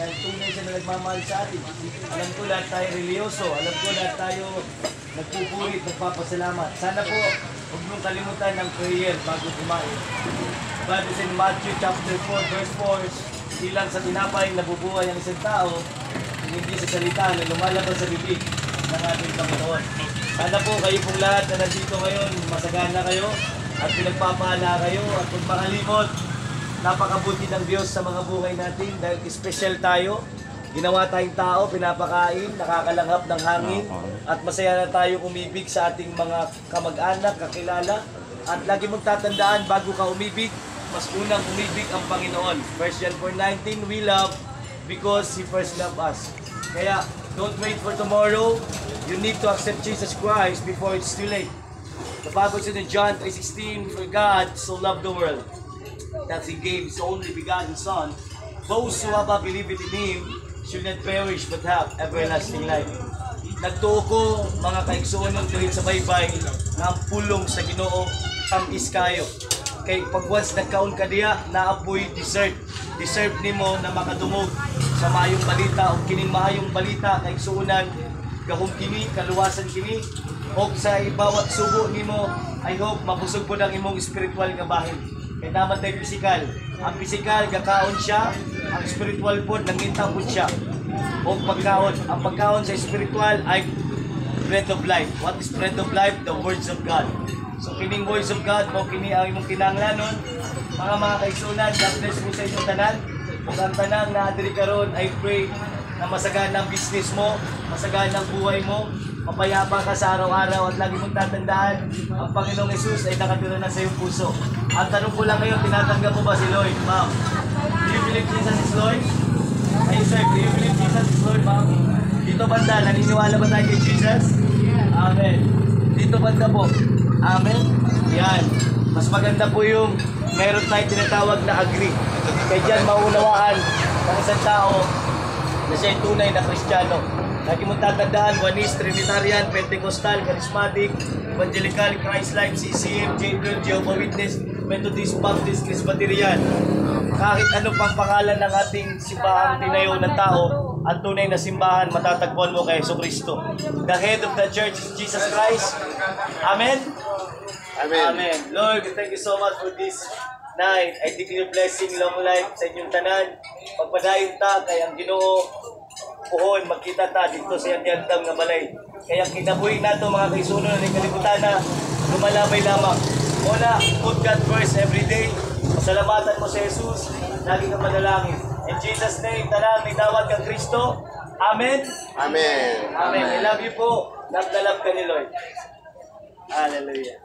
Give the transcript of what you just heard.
dahil tunay siya na nagmamahal sa atin. Alam ko lahat tayo religyoso, alam ko lahat tayo nagpupurit, nagpapasalamat. Sana po, huwag mong kalimutan ng prayer bago kumain. Bible says in Matthew chapter 4 verse 4, di lang sa tinapay nabubuhay ang isang tao, hindi sa salita na lumalabas sa bibig ng ating Panginoon. Sana po kayo pong lahat na nandito ngayon, masagana kayo at pinagpapala kayo at huwag makalimot. Napakabuti ng Diyos sa mga buhay natin dahil special tayo. Ginawa tayong tao, pinapakain, nakakalanghap ng hangin at masaya na tayo umibig sa ating mga kamag-anak, kakilala. At lagi mong tatandaan bago ka umibig, mas unang umibig ang Panginoon. 1 John 4:19, we love because He first loved us. Kaya don't wait for tomorrow. You need to accept Jesus Christ before it's too late. The Bible says in John 3:16, for God so loved the world that He gave His only begotten Son. Those who have believed in Him should not perish but have everlasting life. Nagtuo ko mga kaigsuonon dito sa baybay na ang pulong sa Ginoo tamis kayo. Kay pag once nagkaon ka diya, naapoy deserve nimo na makadungog sa maayong balita o kining maayong balita kaigsuonan gahom kini kaluwasan kini o sa ibawat subo nimo. I hope mabusog po ang imong spiritual nga bahin. Kay naman tayo physical. Ang physical gakaon siya, ang spiritual po nanginta po siya. O pagkaon, ang pagkaon sa spiritual ay bread of life. What is bread of life? The words of God. So kining words of God mo kini ang imong kinahanglanon. Mga kaigsunan, God bless po sa inyong tanan. Ug ang tanan na diri karon, I pray na masagana ang business mo, masagana ang buhay mo, mapayapa ka sa araw-araw at lagi mong tatandaan ang Panginoong Jesus ay nakatira na sa iyong puso. At tanong ko lang ngayon, tinatanggap mo ba si Lloyd, ma'am? Do you believe Jesus is Lord? Ay sir, do you believe Jesus is Lord, ma'am? Dito banda, naniniwala ba tayo kay Jesus? Amen. Dito banda po. Amen. Yan. Mas maganda po yung meron tayong tinatawag na agree. Kaya dyan maunawaan ng isang tao na siya ay tunay na Kristiyano. Lagi mong tatandaan, Juanis, Trinitarian, Pentecostal, Charismatic, Evangelical, Christ-like, CCM, J-Club, Jehovah Witness, Methodist, Baptist, Presbyterian. Kahit ano pang pangalan ng ating simbahan tinayo ng tao, ang tunay na simbahan matatagpuan mo kay Jesucristo. The head of the church is Jesus Christ. Amen? Amen. Amen. Lord, thank you so much for this night. I declare blessing, long life sa inyong tanan. Pagpadayon ta kay ang Ginoo puhon, magkita ta dito sa yandam nga balay. Kaya kinabuhi nato mga kaisuno na kalibutan na lumalabay lamang. Una, put God first every day. Pasalamatan mo sa Jesus, lagi kang manalangin. In Jesus' name, tanan, may dawat kang Kristo. Amen? Amen. Amen. I love you po. Love ka ni Lord. Hallelujah.